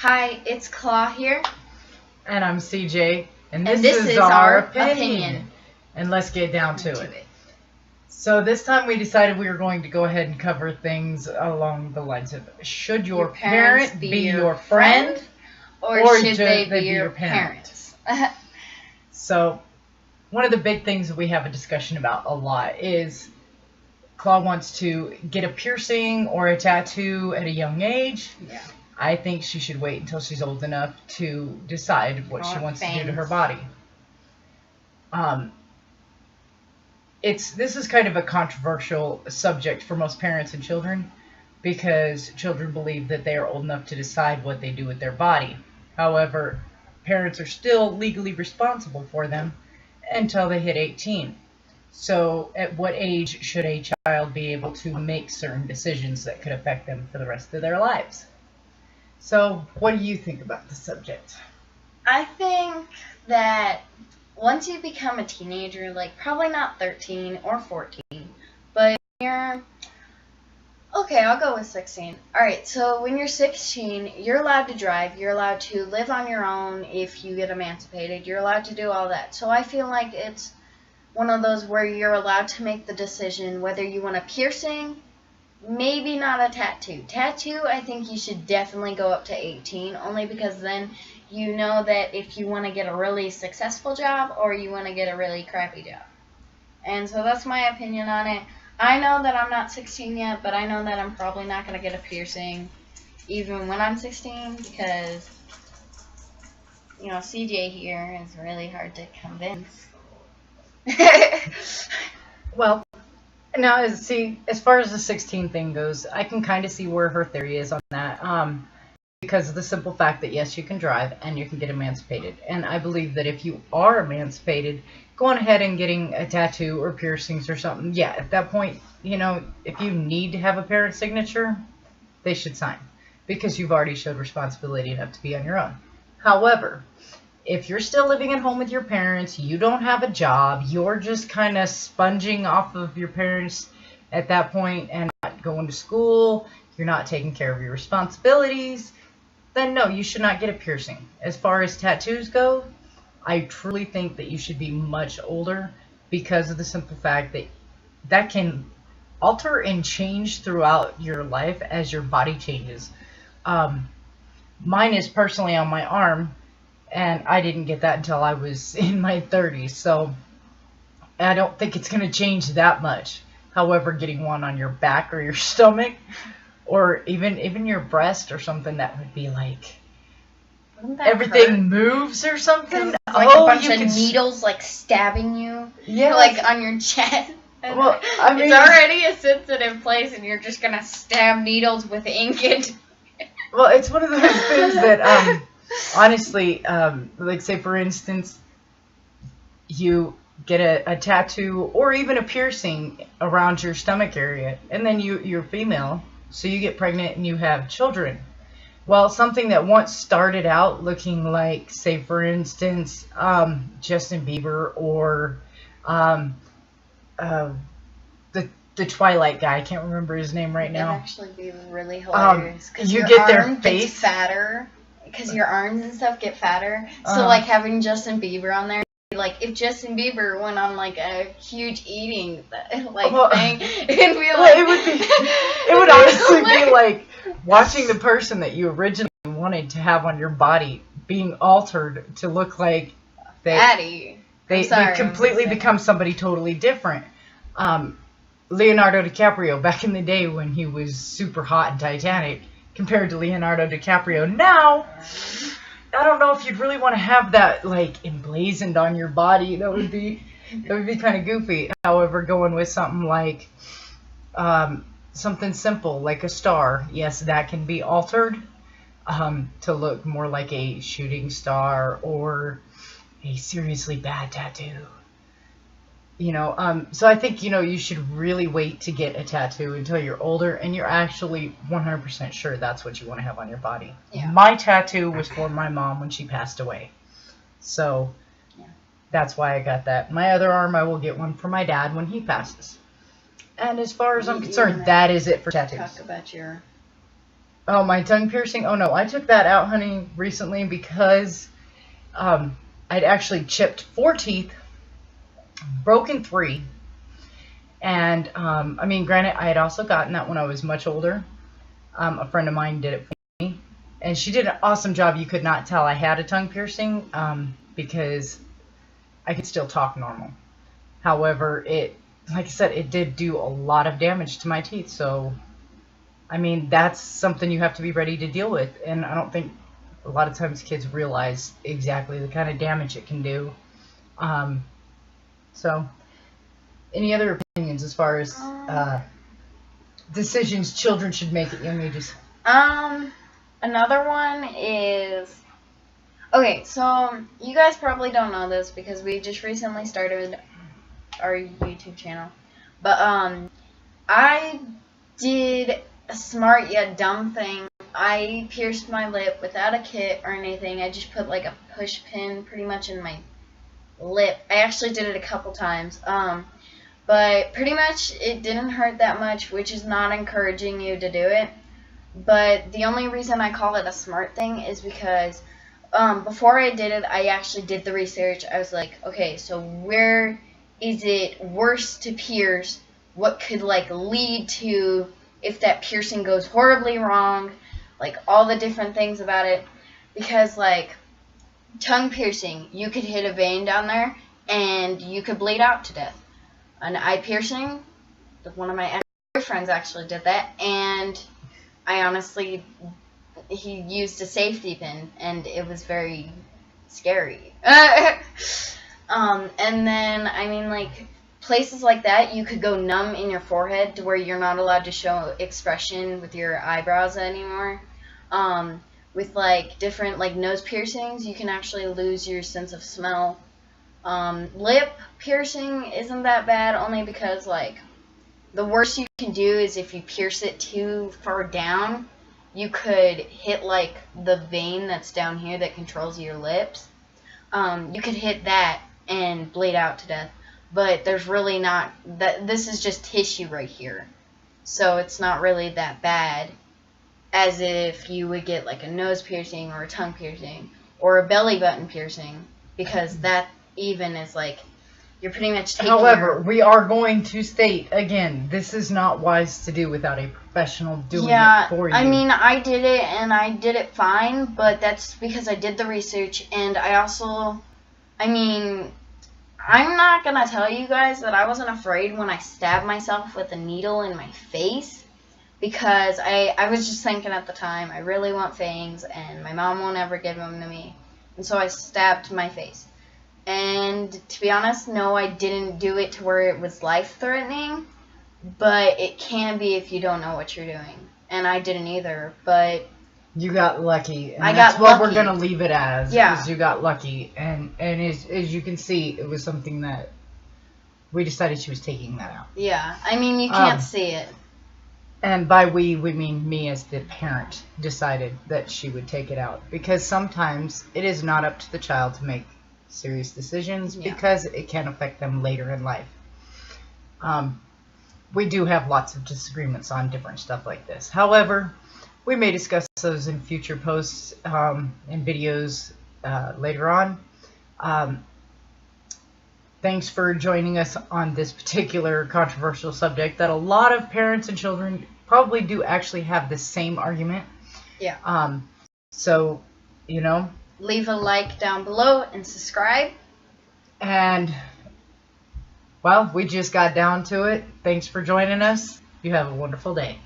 Hi, it's Claw here. And I'm CJ, and And this this is is our our opinion. opinion. And let's get down to it. So this time we decided we were going to go ahead and cover things along the lines of, should your parent be your friend, or should they be your parents? So one of the big things that we have a discussion about a lot is Claude wants to get a piercing or a tattoo at a young age. Yeah. I think she should wait until she's old enough to decide what she wants to do to her body. This is kind of a controversial subject for most parents and children, because children believe that they are old enough to decide what they do with their body. However, parents are still legally responsible for them until they hit 18. So at what age should a child be able to make certain decisions that could affect them for the rest of their lives? So what do you think about the subject? I think that once you become a teenager, like probably not 13 or 14, but you're... Okay, I'll go with 16. Alright, so when you're 16, you're allowed to drive, you're allowed to live on your own if you get emancipated, you're allowed to do all that. So I feel like it's one of those where you're allowed to make the decision whether you want a piercing, maybe not a tattoo. Tattoo, I think you should definitely go up to 18, only because then you know that if you want to get a really successful job or you want to get a really crappy job. And so that's my opinion on it. I know that I'm not 16 yet, but I know that I'm probably not going to get a piercing even when I'm 16, because, you know, CJ here is really hard to convince. Well, now, as far as the 16 thing goes, I can kind of see where her theory is on that. Because of the simple fact that, yes, you can drive and you can get emancipated. And I believe that if you are emancipated, going ahead and getting a tattoo or piercings or something, yeah, at that point, you know, if you need to have a parent's signature, they should sign, because you've already showed responsibility enough to be on your own. However, if you're still living at home with your parents, you don't have a job, you're just kind of sponging off of your parents at that point and not going to school, you're not taking care of your responsibilities, then no, you should not get a piercing. As far as tattoos go, I truly think that you should be much older, because of the simple fact that that can alter and change throughout your life as your body changes. Mine is personally on my arm, and I didn't get that until I was in my 30s, so I don't think it's going to change that much. However, getting one on your back or your stomach, or even your breast or something, that would be like everything hurt? Moves or something. It's like a bunch of needles like stabbing you, like on your chest. Well, I mean, it's already a sensitive place, and you're just gonna stab needles with ink. Well, it's one of those things that, honestly, like, say for instance, you get a tattoo or even a piercing around your stomach area, and then you're female, so you get pregnant and you have children. Well, something that once started out looking like, say for instance, Justin Bieber or the Twilight guy, I can't remember his name right now. It'd actually be really hilarious, because you your get their arm face gets fatter, because your arms and stuff get fatter. So like having Justin Bieber on there, like if Justin Bieber went on like a huge eating thing, it'd be like it would honestly be like watching the person that you originally wanted to have on your body being altered to look like they completely become somebody totally different. Leonardo DiCaprio back in the day when he was super hot in Titanic, compared to Leonardo DiCaprio now, I don't know if you'd really want to have that like emblazoned on your body. That would be kind of goofy. However, going with something like something simple like a star, yes, that can be altered to look more like a shooting star or a seriously bad tattoo. You know, so I think, you know, you should really wait to get a tattoo until you're older and you're actually 100% sure that's what you want to have on your body. Yeah. My tattoo was for my mom when she passed away. So that's why I got that. My other arm, I will get one for my dad when he passes. And as far as I'm concerned, that is it for tattoos. Talk about your Oh, my tongue piercing? Oh no, I took that out, honey, recently because I'd actually chipped 4 teeth, broken 3, and I mean, granted, I had also gotten that when I was much older. A friend of mine did it for me, and she did an awesome job. You could not tell I had a tongue piercing because I could still talk normal. However, like I said, it did do a lot of damage to my teeth. So, I mean, that's something you have to be ready to deal with. And I don't think a lot of times kids realize exactly the kind of damage it can do. So, any other opinions as far as decisions children should make at young ages? Another one is, okay, so you guys probably don't know this because we just recently started our YouTube channel, but I did a smart yet dumb thing. I pierced my lip without a kit or anything. I just put like a push pin pretty much in my lip. I actually did it a couple times, but pretty much it didn't hurt that much, which is not encouraging you to do it. But the only reason I call it a smart thing is because before I did it, I actually did the research. I was like, okay, so where is it worse to pierce? What could like lead to if that piercing goes horribly wrong? Like all the different things about it. Because like tongue piercing, you could hit a vein down there and you could bleed out to death. An eye piercing, one of my ex-boyfriends actually did that, and I honestly, he used a safety pin, and it was very scary. And then, I mean, like, places like that, you could go numb in your forehead to where you're not allowed to show expression with your eyebrows anymore. With, like, different, like, nose piercings, you can actually lose your sense of smell. Lip piercing isn't that bad, only because, like, the worst you can do is if you pierce it too far down, you could hit, like, the vein that's down here that controls your lips. You could hit that and bleed out to death. But there's really not, this is just tissue right here. So it's not really that bad as if you would get, like, a nose piercing or a tongue piercing or a belly button piercing, because that even is, like, you're pretty much taking However, we are going to state, again, this is not wise to do without a professional doing it for you. I mean, I did it, and I did it fine, but that's because I did the research, and I also, I mean, I'm not going to tell you guys that I wasn't afraid when I stabbed myself with a needle in my face, because I was just thinking at the time, I really want fangs, and my mom won't ever give them to me, and so I stabbed my face. And to be honest, no, I didn't do it to where it was life-threatening, but it can be if you don't know what you're doing. And I didn't either, but you got lucky. And I that's got what lucky. we're going to leave it as. Yeah. Is you got lucky. And as you can see, it was something that we decided she was taking that out. Yeah, I mean, you can't see it. And by we mean me as the parent decided that she would take it out. Because sometimes it is not up to the child to make serious decisions because it can affect them later in life. We do have lots of disagreements on different stuff like this. However, we may discuss those in future posts and videos later on. Thanks for joining us on this particular controversial subject that a lot of parents and children probably do actually have the same argument. Yeah. So, you know, leave a like down below and subscribe. And, well, we just got down to it. Thanks for joining us. You have a wonderful day.